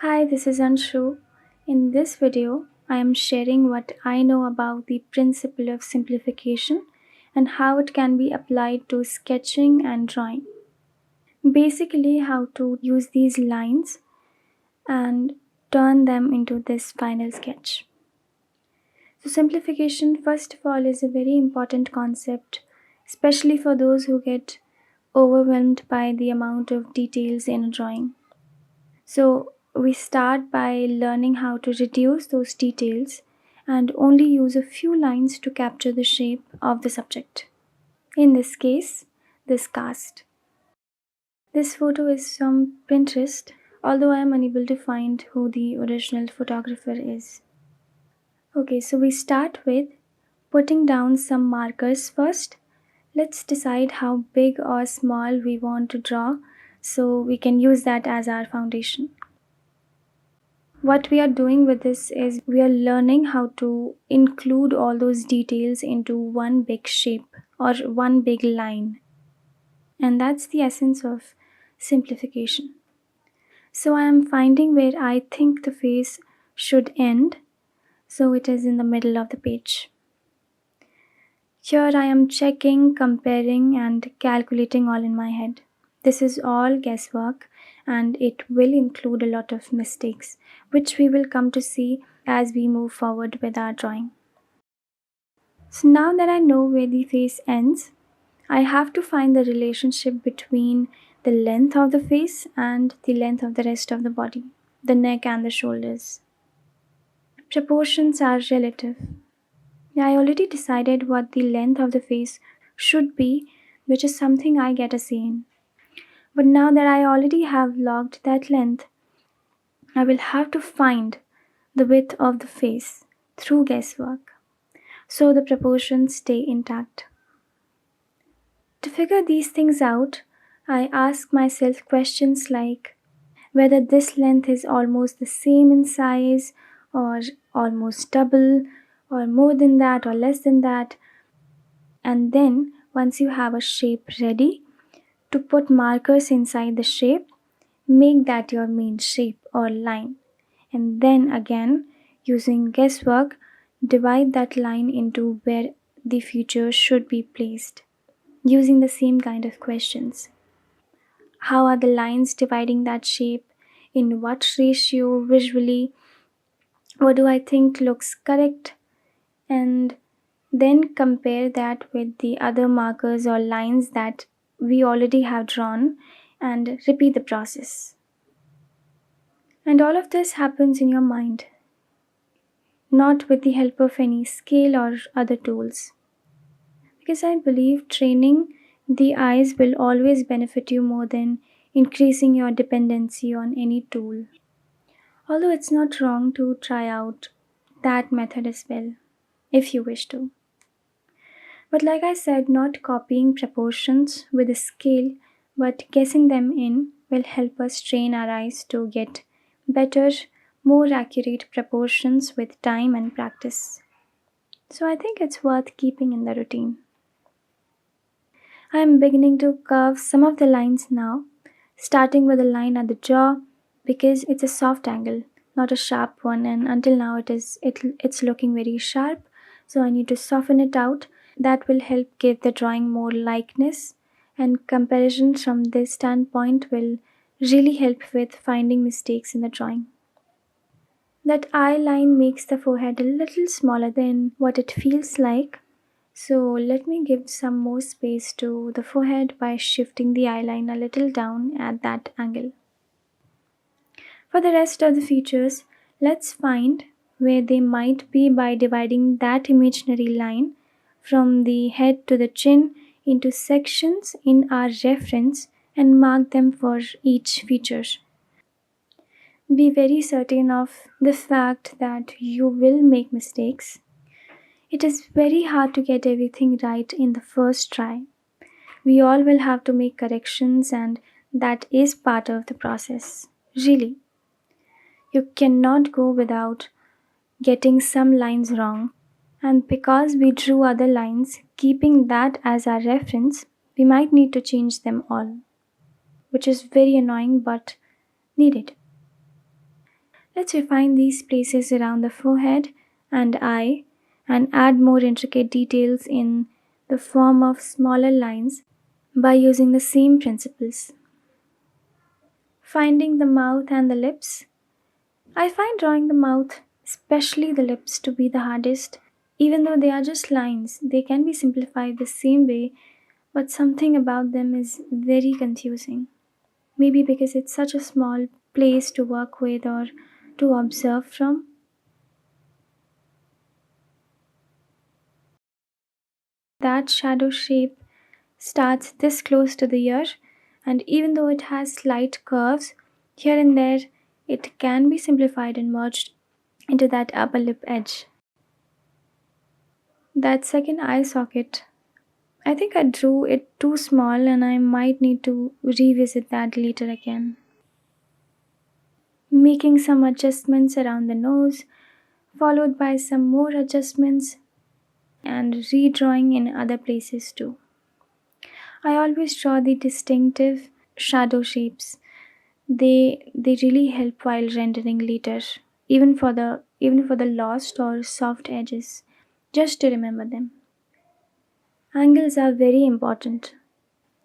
Hi, this is Anshu. In this video, I am sharing what I know about the principle of simplification and how it can be applied to sketching and drawing. Basically, how to use these lines and turn them into this final sketch. So, simplification, first of all, is a very important concept, especially for those who get overwhelmed by the amount of details in a drawing. So, we start by learning how to reduce those details and only use a few lines to capture the shape of the subject. In this case, this cast. This photo is from Pinterest, although I am unable to find who the original photographer is. Okay, so we start with putting down some markers first. Let's decide how big or small we want to draw so we can use that as our foundation. What we are doing with this is we are learning how to include all those details into one big shape or one big line. And that's the essence of simplification. So I am finding where I think the face should end, so it is in the middle of the page. Here I am checking, comparing, and calculating all in my head. This is all guesswork and it will include a lot of mistakes, which we will come to see as we move forward with our drawing. So now that I know where the face ends, I have to find the relationship between the length of the face and the length of the rest of the body, the neck and the shoulders. Proportions are relative. I already decided what the length of the face should be, which is something I get a say in. But now that I already have logged that length, I will have to find the width of the face through guesswork so the proportions stay intact. To figure these things out, I ask myself questions like whether this length is almost the same in size or almost double or more than that or less than that. And then, once you have a shape ready, to put markers inside the shape, make that your main shape or line. And then again, using guesswork, divide that line into where the features should be placed, using the same kind of questions. How are the lines dividing that shape? In what ratio visually? What do I think looks correct? And then compare that with the other markers or lines that we already have drawn and repeat the process. And all of this happens in your mind, not with the help of any scale or other tools. Because I believe training the eyes will always benefit you more than increasing your dependency on any tool. Although it's not wrong to try out that method as well, if you wish to. But like I said, not copying proportions with a scale but guessing them in will help us train our eyes to get better, more accurate proportions with time and practice. So I think it's worth keeping in the routine. I am beginning to curve some of the lines now, starting with a line at the jaw because it's a soft angle, not a sharp one, and until now it's looking very sharp, so I need to soften it out. That will help give the drawing more likeness, and comparison from this standpoint will really help with finding mistakes in the drawing. That eye line makes the forehead a little smaller than what it feels like, so let me give some more space to the forehead by shifting the eyeline a little down at that angle. For the rest of the features, let's find where they might be by dividing that imaginary line from the head to the chin into sections in our reference and mark them for each feature. Be very certain of the fact that you will make mistakes. It is very hard to get everything right in the first try. We all will have to make corrections, and that is part of the process. Really. You cannot go without getting some lines wrong. And because we drew other lines, keeping that as our reference, we might need to change them all, which is very annoying but needed. Let's refine these places around the forehead and eye and add more intricate details in the form of smaller lines by using the same principles. Finding the mouth and the lips. I find drawing the mouth, especially the lips, to be the hardest. Even though they are just lines, they can be simplified the same way, but something about them is very confusing. Maybe because it's such a small place to work with or to observe from. That shadow shape starts this close to the ear, and even though it has slight curves here and there, it can be simplified and merged into that upper lip edge. That second eye socket, I think I drew it too small and I might need to revisit that later again. Making some adjustments around the nose, followed by some more adjustments and redrawing in other places too. I always draw the distinctive shadow shapes. They really help while rendering later, even for the lost or soft edges, just to remember them. Angles are very important.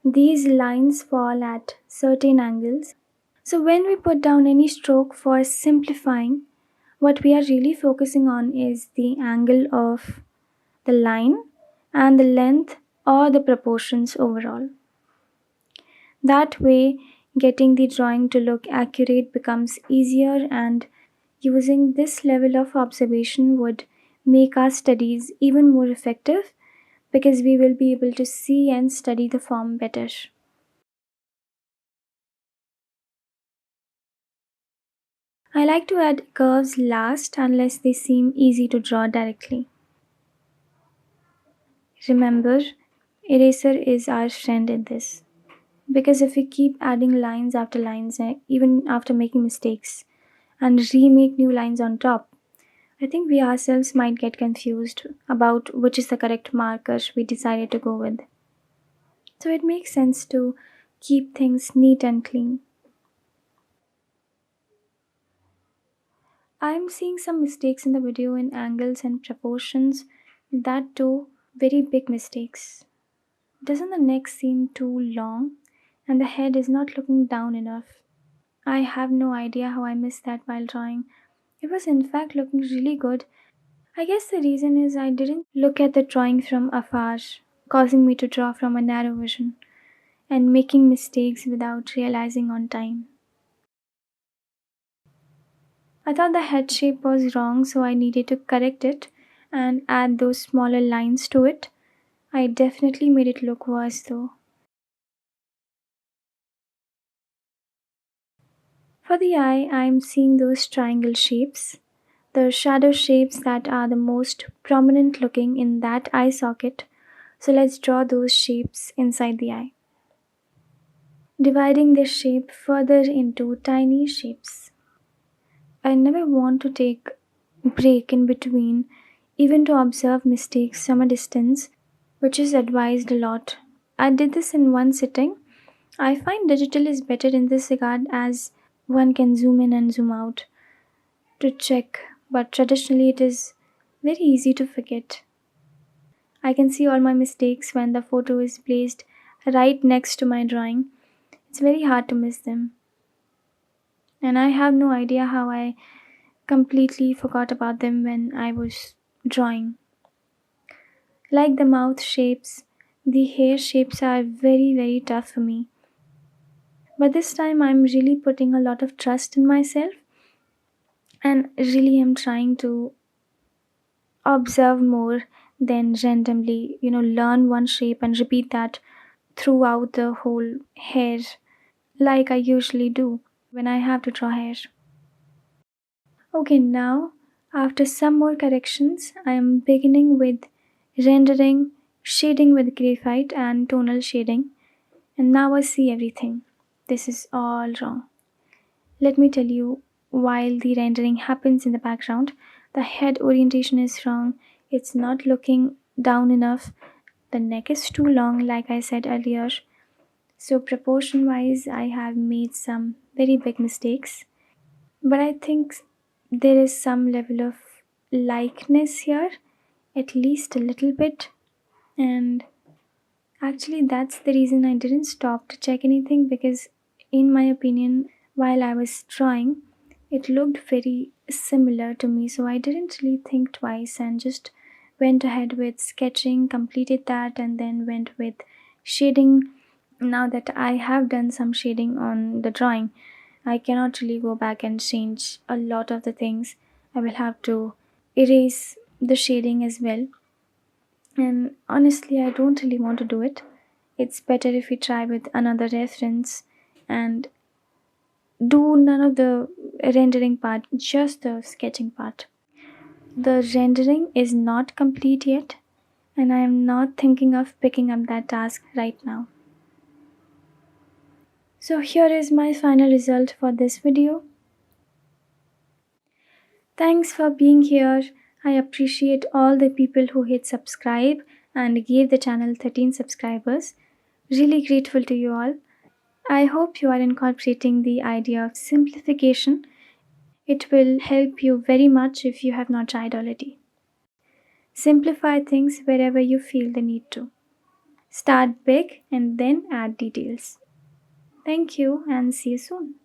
These lines fall at certain angles. So when we put down any stroke for simplifying, what we are really focusing on is the angle of the line and the length or the proportions overall. That way, getting the drawing to look accurate becomes easier, and using this level of observation would make our studies even more effective because we will be able to see and study the form better. I like to add curves last unless they seem easy to draw directly. Remember, eraser is our friend in this. Because if we keep adding lines after lines, even after making mistakes, and remake new lines on top, I think we ourselves might get confused about which is the correct marker we decided to go with. So it makes sense to keep things neat and clean. I'm seeing some mistakes in the video in angles and proportions, that too, very big mistakes. Doesn't the neck seem too long? And the head is not looking down enough. I have no idea how I missed that while drawing. It was in fact looking really good. I guess the reason is I didn't look at the drawing from afar, causing me to draw from a narrow vision and making mistakes without realizing on time. I thought the head shape was wrong, so I needed to correct it and add those smaller lines to it. I definitely made it look worse though. For the eye, I'm seeing those triangle shapes, the shadow shapes that are the most prominent looking in that eye socket. So let's draw those shapes inside the eye. Dividing the shape further into tiny shapes. I never want to take break in between, even to observe mistakes from a distance, which is advised a lot. I did this in one sitting. I find digital is better in this regard as one can zoom in and zoom out to check, but traditionally it is very easy to forget. I can see all my mistakes when the photo is placed right next to my drawing. It's very hard to miss them. And I have no idea how I completely forgot about them when I was drawing. Like the mouth shapes, the hair shapes are very tough for me. But this time I'm really putting a lot of trust in myself and really am trying to observe more than randomly, learn one shape and repeat that throughout the whole hair like I usually do when I have to draw hair. Okay, now after some more corrections, I am beginning with rendering, shading with graphite and tonal shading, and now I see everything. This is all wrong. Let me tell you, while the rendering happens in the background, the head orientation is wrong. It's not looking down enough. The neck is too long, like I said earlier. So, proportion wise, I have made some very big mistakes. But I think there is some level of likeness here, at least a little bit. And actually, that's the reason I didn't stop to check anything because, in my opinion, while I was drawing, it looked very similar to me. So I didn't really think twice and just went ahead with sketching, completed that, and then went with shading. Now that I have done some shading on the drawing, I cannot really go back and change a lot of the things. I will have to erase the shading as well. And honestly, I don't really want to do it. It's better if we try with another reference and do none of the rendering part, just the sketching part. The rendering is not complete yet, and I am not thinking of picking up that task right now. So here is my final result for this video. Thanks for being here. I appreciate all the people who hit subscribe and gave the channel 13 subscribers. Really grateful to you all. I hope you are incorporating the idea of simplification. It will help you very much if you have not tried already. Simplify things wherever you feel the need to. Start big and then add details. Thank you and see you soon.